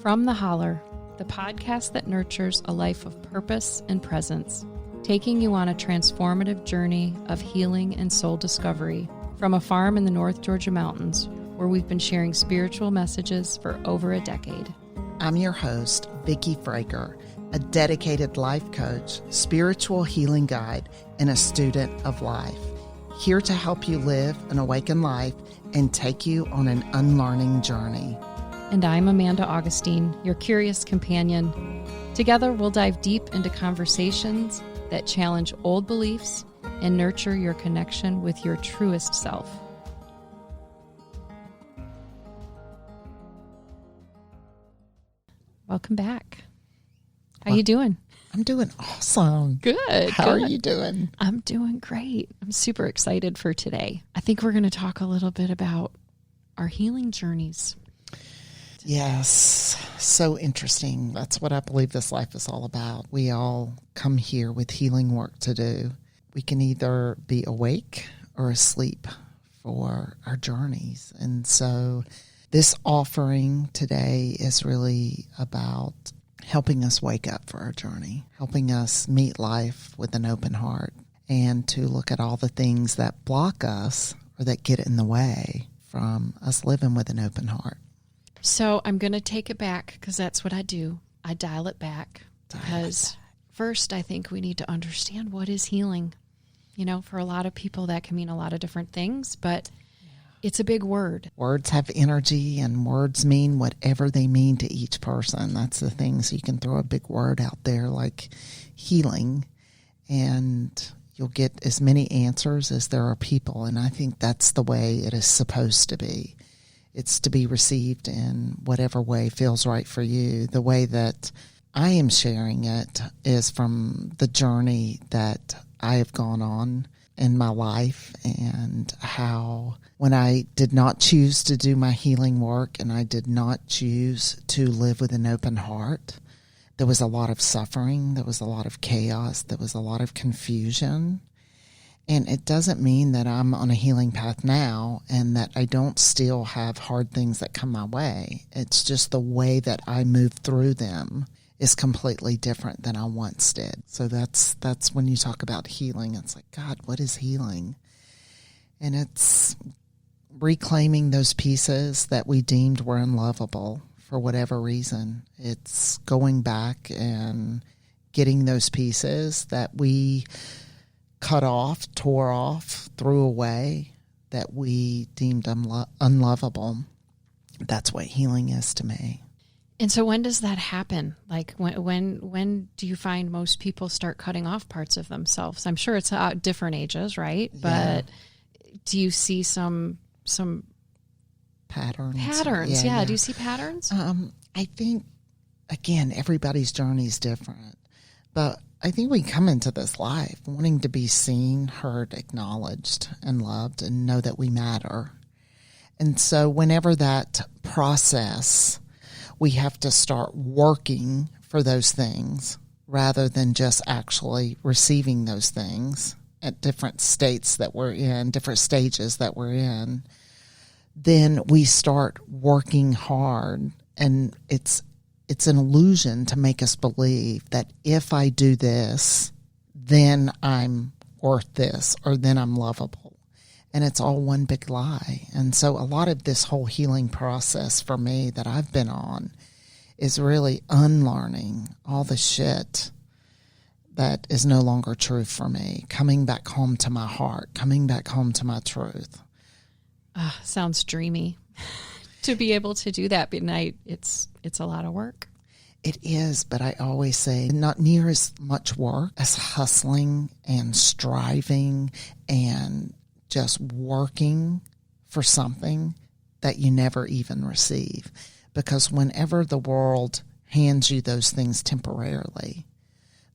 From the Holler, the podcast that nurtures a life of purpose and presence, taking you on a transformative journey of healing and soul discovery from a farm in the North Georgia mountains where we've been sharing spiritual messages for over a decade. I'm your host, Vikki Fraker, a dedicated life coach, spiritual healing guide, and a student of life, here to help you live an awakened life and take you on an unlearning journey. And I'm Amanda Augustine, your curious companion. Together, we'll dive deep into conversations that challenge old beliefs and nurture your connection with your truest self. Welcome back. How you doing? I'm doing awesome. Good. How are you doing? I'm doing great. I'm super excited for today. I think we're going to talk a little bit about our healing journeys. Yes, so interesting. That's what I believe this life is all about. We all come here with healing work to do. We can either be awake or asleep for our journeys. And so this offering today is really about helping us wake up for our journey, helping us meet life with an open heart, and to look at all the things that block us or that get in the way from us living with an open heart. So I'm going to take it back because that's what I do. I dial it back because first I think we need to understand what is healing. You know, for a lot of people that can mean a lot of different things, but it's a big word. Words have energy and words mean whatever they mean to each person. That's the thing. So you can throw a big word out there like healing and you'll get as many answers as there are people. And I think that's the way it is supposed to be. It's to be received in whatever way feels right for you. The way that I am sharing it is from the journey that I have gone on in my life and how when I did not choose to do my healing work and I did not choose to live with an open heart, there was a lot of suffering, there was a lot of chaos, there was a lot of confusion. And it doesn't mean that I'm on a healing path now and that I don't still have hard things that come my way. It's just the way that I move through them is completely different than I once did. So that's when you talk about healing. It's like, God, what is healing? And it's reclaiming those pieces that we deemed were unlovable for whatever reason. It's going back and getting those pieces that we cut off, tore off, threw away, that we deemed unlovable. That's what healing is to me. And so when does that happen? Like when do you find most people start cutting off parts of themselves? I'm sure it's at different ages, right? Yeah. But do you see some patterns? Yeah. Do you see patterns? I think, again, everybody's journey is different. But I think we come into this life wanting to be seen, heard, acknowledged, and loved, and know that we matter. And so whenever that process, we have to start working for those things rather than just actually receiving those things at different states that we're in, different stages that we're in, then we start working hard. And it's an illusion to make us believe that if I do this, then I'm worth this or then I'm lovable. And it's all one big lie. And so a lot of this whole healing process for me that I've been on is really unlearning all the shit that is no longer true for me, coming back home to my heart, coming back home to my truth. Sounds dreamy to be able to do that, but it's a lot of work. It is, but I always say not near as much work as hustling and striving and just working for something that you never even receive. Because whenever the world hands you those things temporarily,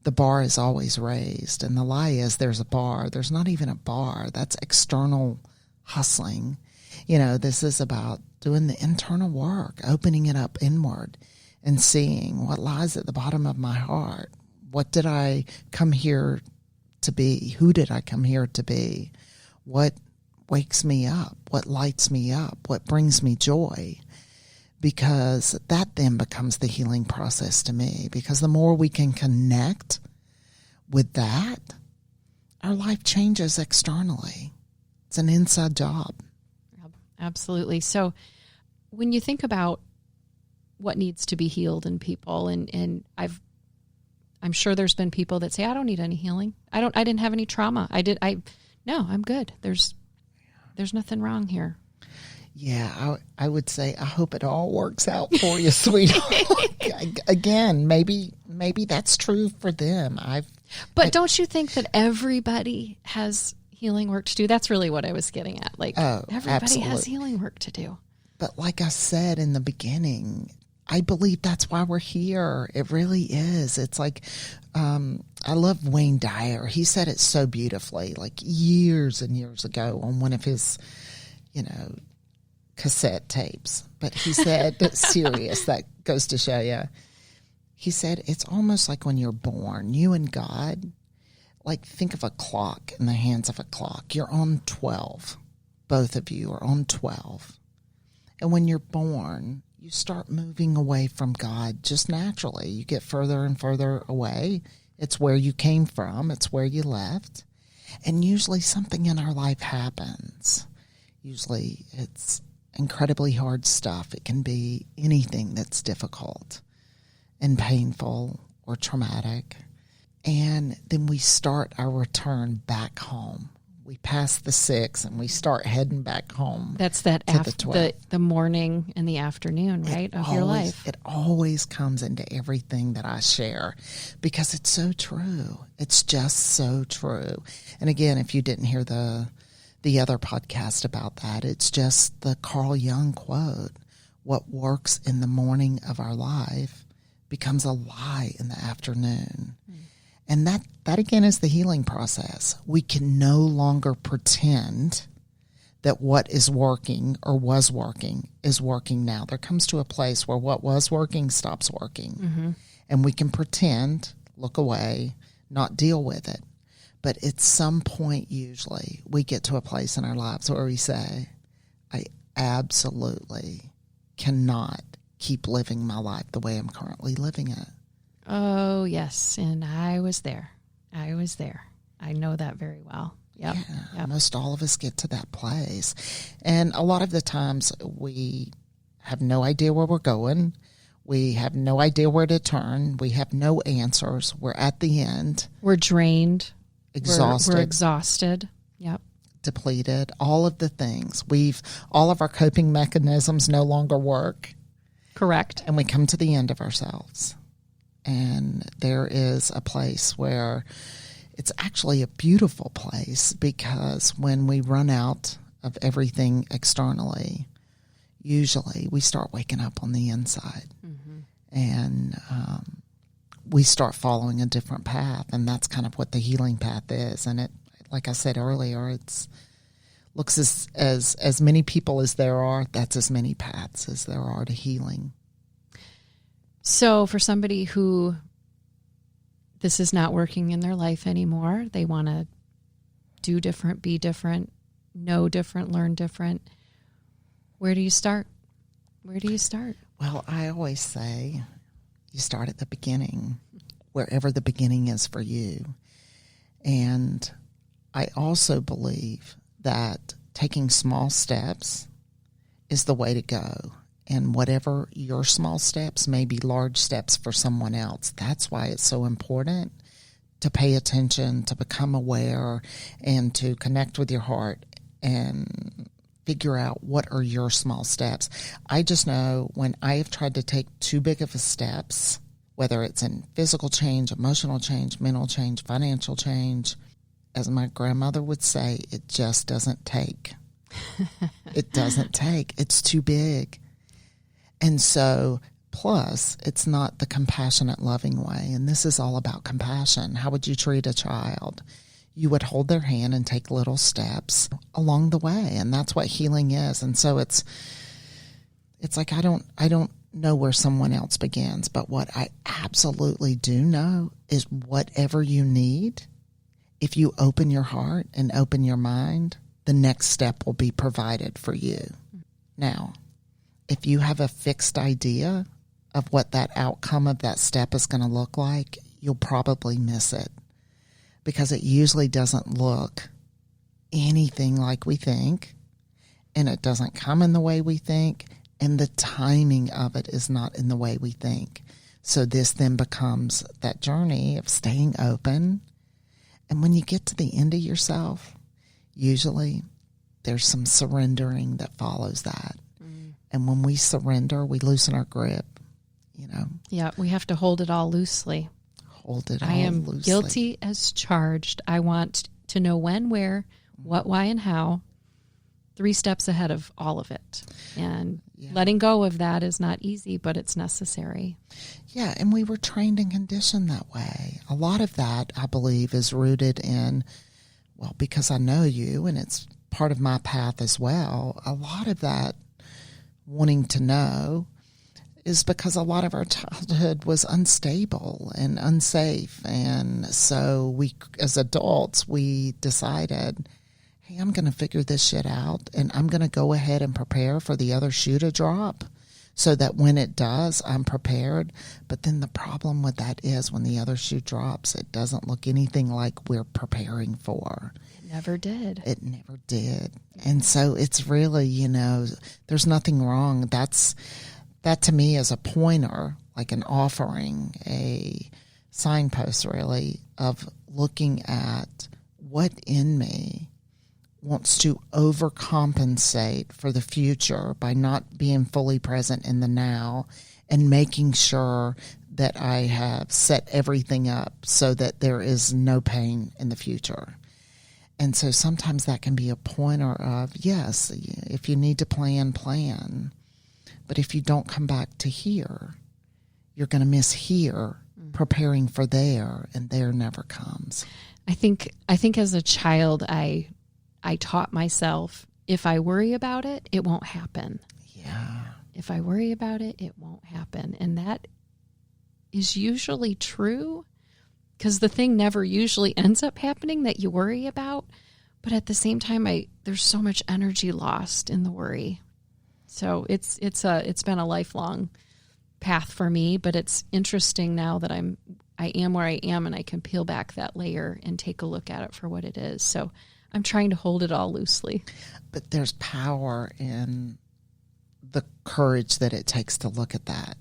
the bar is always raised. And the lie is there's a bar. There's not even a bar. That's external hustling. You know, this is about doing the internal work, opening it up inward and seeing what lies at the bottom of my heart. What did I come here to be? Who did I come here to be? What wakes me up? What lights me up? What brings me joy? because that then becomes the healing process to me. Because the more we can connect with that, our life changes externally. It's an inside job. Absolutely. So when you think about what needs to be healed in people, and I'm sure there's been people that say, I don't need any healing. I didn't have any trauma. No, I'm good. There's nothing wrong here. Yeah, I would say I hope it all works out for you, sweetheart. Again, maybe that's true for them. But don't you think that everybody has healing work to do? That's really what I was getting at. Like, everybody absolutely. has healing work to do. But like I said in the beginning, I believe that's why we're here. It really is. It's like, I love Wayne Dyer. He said it so beautifully, like years and years ago on one of his, cassette tapes. But he said, serious, that goes to show you. He said, it's almost like when you're born, you and God, like think of a clock in the hands of a clock. You're on 12. Both of you are on 12. And when you're born, you start moving away from God just naturally. You get further and further away. It's where you came from. It's where you left. And usually something in our life happens. Usually it's incredibly hard stuff. It can be anything that's difficult and painful or traumatic. And then we start our return back home. We pass the 6 and we start heading back home. That's that after the morning and the afternoon, right, of your life. It always comes into everything that I share because it's so true. It's just so true. And again, if you didn't hear the other podcast about that, it's just the Carl Jung quote, what works in the morning of our life becomes a lie in the afternoon. And that again is the healing process. We can no longer pretend that what is working or was working is working now. There comes to a place where what was working stops working. Mm-hmm. And we can pretend, look away, not deal with it. But at some point, usually, we get to a place in our lives where we say, I absolutely cannot keep living my life the way I'm currently living it. Oh, yes. And I was there. I know that very well. Yep. Yeah, yep. Most all of us get to that place. And a lot of the times we have no idea where we're going. We have no idea where to turn. We have no answers. We're at the end. We're drained. Exhausted. We're exhausted. Yep. Depleted. All of the things. All of our coping mechanisms no longer work. Correct. And we come to the end of ourselves. And there is a place where it's actually a beautiful place because when we run out of everything externally, usually we start waking up on the inside. Mm-hmm. And we start following a different path. And that's kind of what the healing path is. And it, like I said earlier, it's looks as many people as there are, that's as many paths as there are to healing. So for somebody who this is not working in their life anymore, they want to do different, be different, know different, learn different, where do you start? Well, I always say you start at the beginning, wherever the beginning is for you. And I also believe that taking small steps is the way to go. And whatever your small steps may be large steps for someone else. That's why it's so important to pay attention, to become aware, and to connect with your heart and figure out what are your small steps. I just know when I have tried to take too big of a steps, whether it's in physical change, emotional change, mental change, financial change, as my grandmother would say, it just doesn't take. It doesn't take. It's too big. And so, plus, it's not the compassionate, loving way. And this is all about compassion. How would you treat a child? You would hold their hand and take little steps along the way. And that's what healing is. And so it's like I don't know where someone else begins. But what I absolutely do know is whatever you need, if you open your heart and open your mind, the next step will be provided for you. Now, if you have a fixed idea of what that outcome of that step is going to look like, you'll probably miss it, because it usually doesn't look anything like we think, and it doesn't come in the way we think, and the timing of it is not in the way we think. So this then becomes that journey of staying open. And when you get to the end of yourself, usually there's some surrendering that follows that. And when we surrender, we loosen our grip, Yeah, we have to hold it all loosely. Hold it all I am loosely. guilty as charged. I want to know when, where, what, why, and how. 3 steps ahead of all of it. And letting go of that is not easy, but it's necessary. Yeah, and we were trained and conditioned that way. A lot of that, I believe, is rooted in, well, because I know you, and it's part of my path as well, a lot of that wanting to know is because a lot of our childhood was unstable and unsafe. And so we, as adults, we decided, hey, I'm going to figure this shit out, and I'm going to go ahead and prepare for the other shoe to drop so that when it does, I'm prepared. But then the problem with that is when the other shoe drops, it doesn't look anything like we're preparing for. It never did. It never did. And so it's really, there's nothing wrong. That to me is a pointer, like an offering, a signpost really, of looking at what in me wants to overcompensate for the future by not being fully present in the now, and making sure that I have set everything up so that there is no pain in the future. And so sometimes that can be a pointer of, yes, if you need to plan. But if you don't come back to here, you're going to miss here, preparing for there, and there never comes. I think as a child, I taught myself, if I worry about it, it won't happen. Yeah. If I worry about it, it won't happen. And that is usually true, because the thing never usually ends up happening that you worry about. But at the same time, there's so much energy lost in the worry. So it's been a lifelong path for me, but it's interesting now that I am where I am, and I can peel back that layer and take a look at it for what it is. So I'm trying to hold it all loosely. But there's power in the courage that it takes to look at that,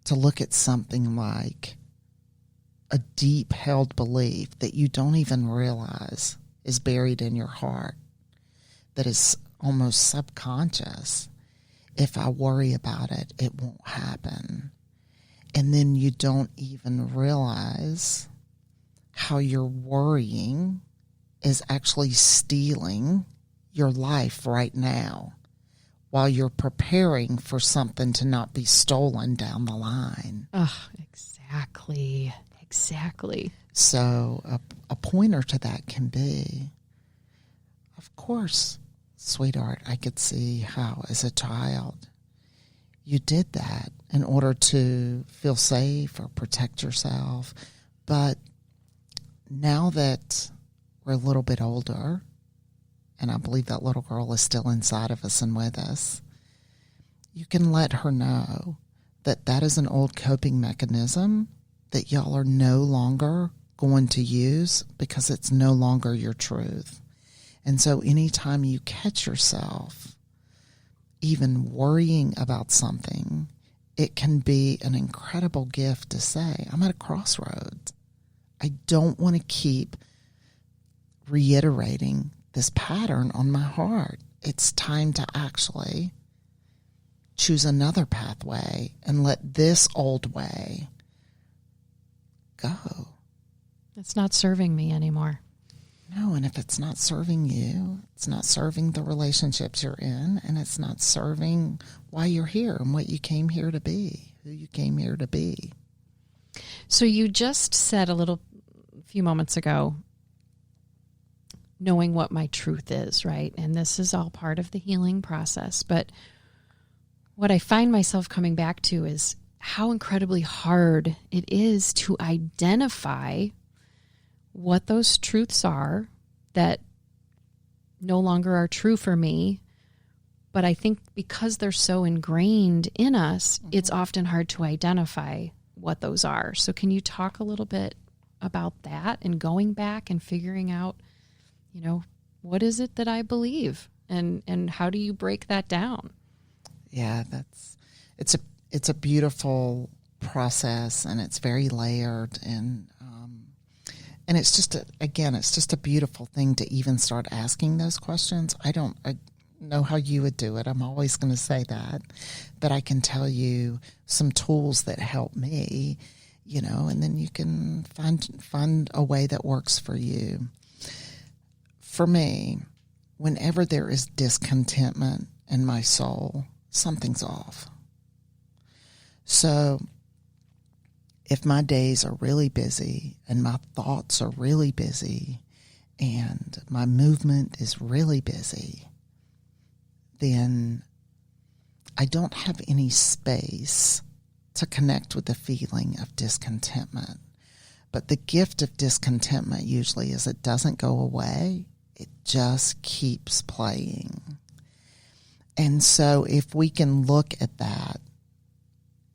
to look at something like a deep held belief that you don't even realize is buried in your heart, that is almost subconscious. If I worry about it, it won't happen. And then you don't even realize how your worrying is actually stealing your life right now while you're preparing for something to not be stolen down the line. Oh, exactly. So a pointer to that can be, of course, sweetheart, I could see how as a child you did that in order to feel safe or protect yourself. But now that we're a little bit older, and I believe that little girl is still inside of us and with us, you can let her know that that is an old coping mechanism that y'all are no longer going to use because it's no longer your truth. And so anytime you catch yourself even worrying about something, it can be an incredible gift to say, I'm at a crossroads. I don't want to keep reiterating this pattern on my heart. It's time to actually choose another pathway and let this old way go. It's not serving me anymore. No, and if it's not serving you, it's not serving the relationships you're in, and it's not serving why you're here and what you came here to be, who you came here to be. So you just said a few moments ago, knowing what my truth is, right? And this is all part of the healing process. But what I find myself coming back to is how incredibly hard it is to identify what those truths are that no longer are true for me, But I think because they're so ingrained in us, it's often hard to identify what those are. So can you talk a little bit about that and going back and figuring out, what is it that I believe and how do you break that down? Yeah, it's a beautiful process, and it's very layered, and it's just a beautiful thing to even start asking those questions. I know how you would do it. I'm always going to say that, but I can tell you some tools that help me, and then you can find a way that works for you. For me, whenever there is discontentment in my soul, something's off. So if my days are really busy and my thoughts are really busy and my movement is really busy, then I don't have any space to connect with the feeling of discontentment. But the gift of discontentment usually is it doesn't go away. It just keeps playing. And so if we can look at that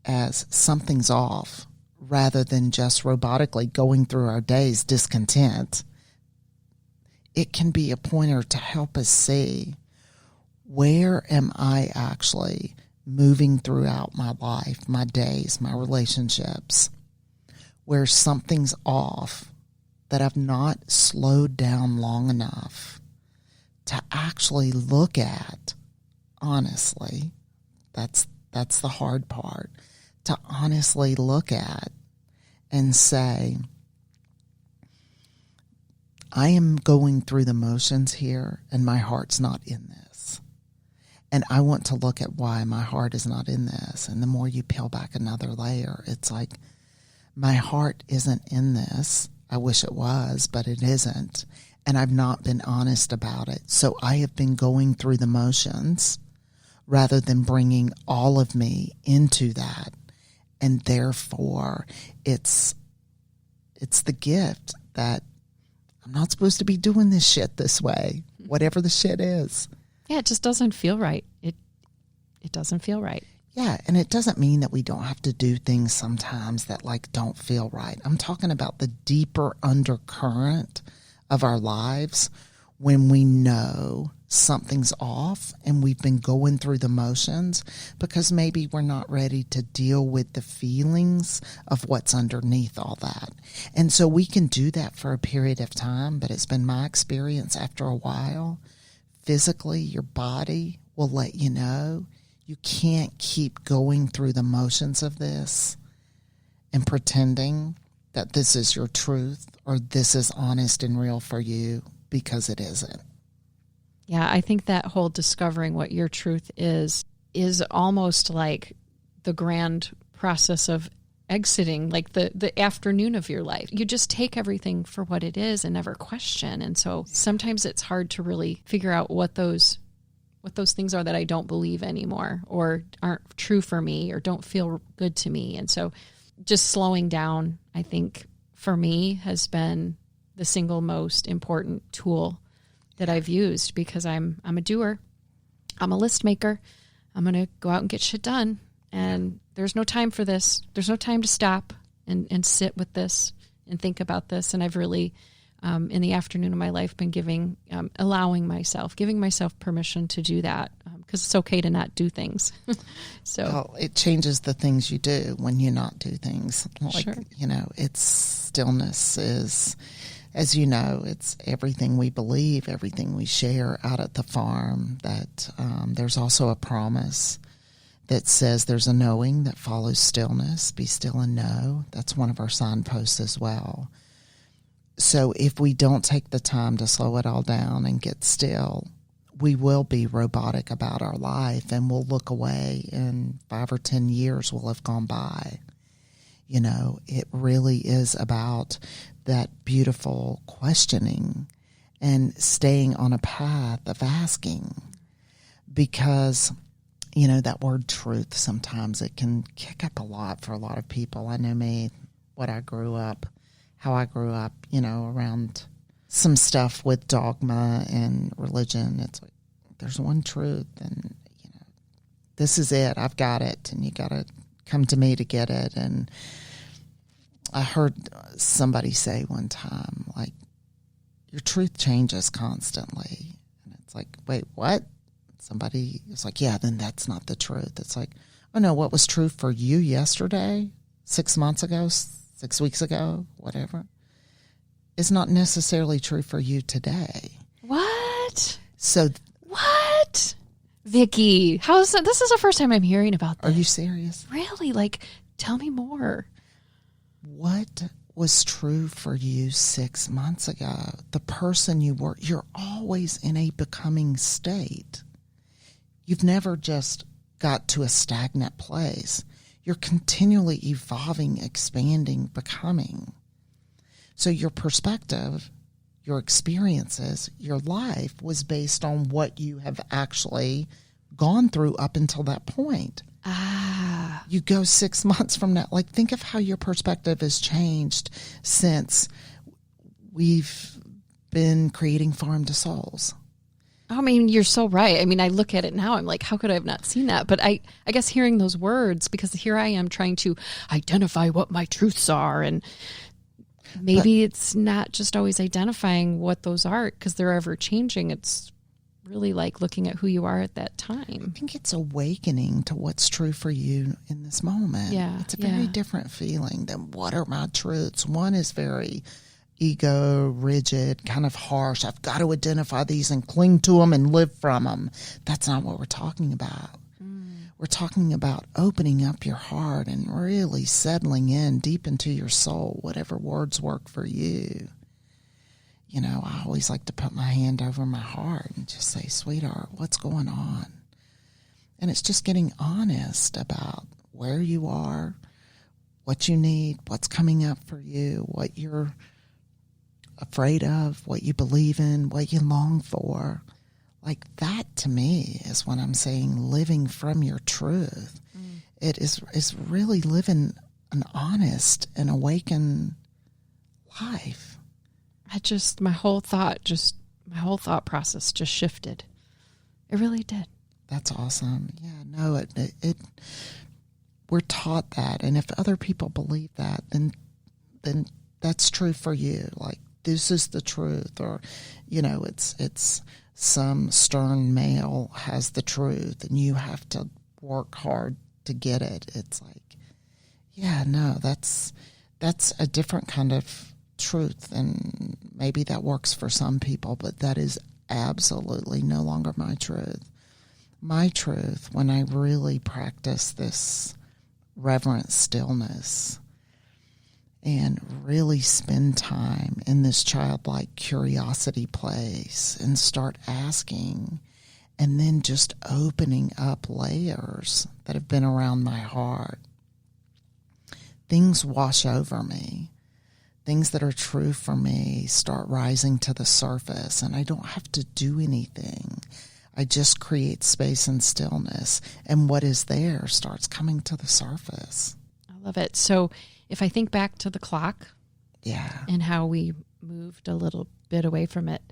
as something's off rather than just robotically going through our days discontent, it can be a pointer to help us see, where am I actually moving throughout my life, my days, my relationships, where something's off that I've not slowed down long enough to actually look at honestly. That's the hard part, to honestly look at and say, I am going through the motions here and my heart's not in this. And I want to look at why my heart is not in this. And the more you peel back another layer, it's like, my heart isn't in this. I wish it was, but it isn't. And I've not been honest about it. So I have been going through the motions rather than bringing all of me into that. And therefore, it's the gift that I'm not supposed to be doing this shit this way, whatever the shit is. Yeah, it just doesn't feel right. It doesn't feel right. Yeah, and it doesn't mean that we don't have to do things sometimes that don't feel right. I'm talking about the deeper undercurrent of our lives when we know something's off and we've been going through the motions because maybe we're not ready to deal with the feelings of what's underneath all that. And so we can do that for a period of time, but it's been my experience after a while, physically, your body will let you know you can't keep going through the motions of this and pretending that this is your truth or this is honest and real for you, because it isn't. Yeah, I think that whole discovering what your truth is almost like the grand process of exiting, like the afternoon of your life. You just take everything for what it is and never question. And so sometimes it's hard to really figure out what those things are that I don't believe anymore or aren't true for me or don't feel good to me. And so just slowing down, I think, for me has been the single most important tool that I've used, because I'm a doer. I'm a list maker. I'm going to go out and get shit done. And there's no time for this. There's no time to stop and sit with this and think about this. And I've really, in the afternoon of my life, been giving myself permission to do that, because it's okay to not do things. So well, it changes the things you do when you not do things. Sure. It's stillness is, as you know, it's everything we believe, everything we share out at the farm. That there's also a promise that says there's a knowing that follows stillness. Be still and know. That's one of our signposts as well. So if we don't take the time to slow it all down and get still, we will be robotic about our life, and we'll look away and 5 or 10 years will have gone by. It really is about that beautiful questioning and staying on a path of asking, because that word truth, sometimes it can kick up a lot for a lot of people. I know me, how I grew up, around some stuff with dogma and religion. It's like, there's one truth, and, this is it. I've got it. And you got to come to me to get it. And I heard somebody say one time, like, your truth changes constantly. And it's like, wait, what? Somebody is like, yeah, then that's not the truth. It's like, oh no, what was true for you yesterday, 6 months ago, 6 weeks ago, whatever, is not necessarily true for you today. What? So what? Vikki, how is that? This is the first time I'm hearing about this. Are you serious? Really? Like, tell me more. What was true for you 6 months ago? The person you were, you're always in a becoming state. You've never just got to a stagnant place. You're continually evolving, expanding, becoming. So your perspective, your experiences, your life was based on what you have actually gone through up until that point. You go 6 months from now, like, think of how your perspective has changed since we've been creating Farm to Souls. I mean, you're so right. I mean, I look at it now, I'm like, how could I have not seen that? But I guess hearing those words, because here I am trying to identify what my truths are, and maybe it's not just always identifying what those are because they're ever changing. It's really like looking at who you are at that time. I think it's awakening to what's true for you in this moment. Yeah, it's a very different feeling than what are my truths. One is very ego, rigid, kind of harsh. I've got to identify these and cling to them and live from them. That's not what we're talking about. We're talking about opening up your heart and really settling in deep into your soul, whatever words work for you. You know, I always like to put my hand over my heart and just say, sweetheart, what's going on? And it's just getting honest about where you are, what you need, what's coming up for you, what you're afraid of, what you believe in, what you long for. Like, that to me is when I'm saying living from your truth. It is really living an honest and awakened life. My whole thought process just shifted. It really did. That's awesome. Yeah, no, it we're taught that, and if other people believe that, then that's true for you. Like, this is the truth, or, you know, it's some stern male has the truth and you have to work hard to get it. It's like, yeah, no, that's a different kind of truth, and maybe that works for some people, but that is absolutely no longer my truth. My truth, when I really practice this reverent stillness and really spend time in this childlike curiosity place and start asking, and then just opening up layers that have been around my heart, things wash over me. Things that are true for me start rising to the surface, and I don't have to do anything. I just create space and stillness, and what is there starts coming to the surface. I love it. So if I think back to the clock, and how we moved a little bit away from it,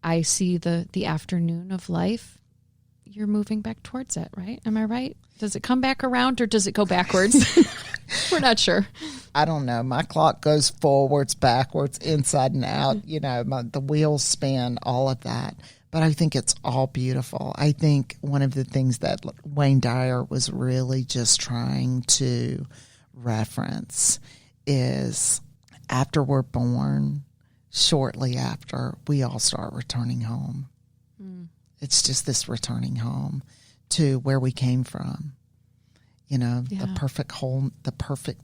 I see the afternoon of life. You're moving back towards it, right? Am I right? Does it come back around or does it go backwards? We're not sure. I don't know. My clock goes forwards, backwards, inside and out. You know, the wheels spin, all of that. But I think it's all beautiful. I think one of the things that Wayne Dyer was really just trying to reference is after we're born, shortly after, we all start returning home. It's just this returning home to where we came from. You know, the perfect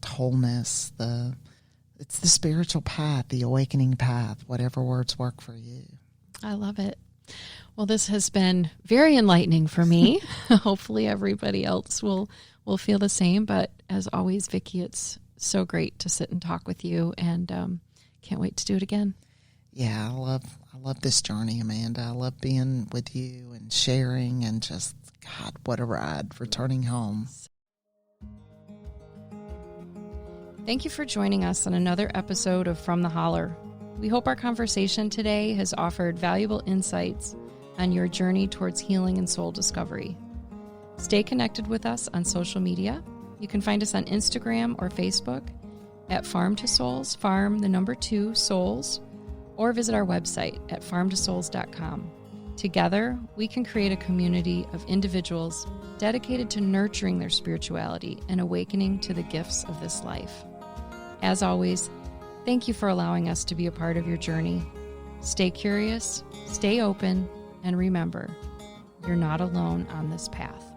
wholeness, it's the spiritual path, the awakening path, whatever words work for you. I love it. Well, this has been very enlightening for me. Hopefully everybody else will feel the same. But as always, Vikki, it's so great to sit and talk with you, and can't wait to do it again. Yeah, I love this journey, Amanda. I love being with you and sharing, and just, God, what a ride, returning home. Thank you for joining us on another episode of From the Holler. We hope our conversation today has offered valuable insights on your journey towards healing and soul discovery. Stay connected with us on social media. You can find us on Instagram or Facebook at Farm to Souls, farm the number 2 souls, or visit our website at farmtosouls.com. Together, we can create a community of individuals dedicated to nurturing their spirituality and awakening to the gifts of this life. As always, thank you for allowing us to be a part of your journey. Stay curious, stay open, and remember, you're not alone on this path.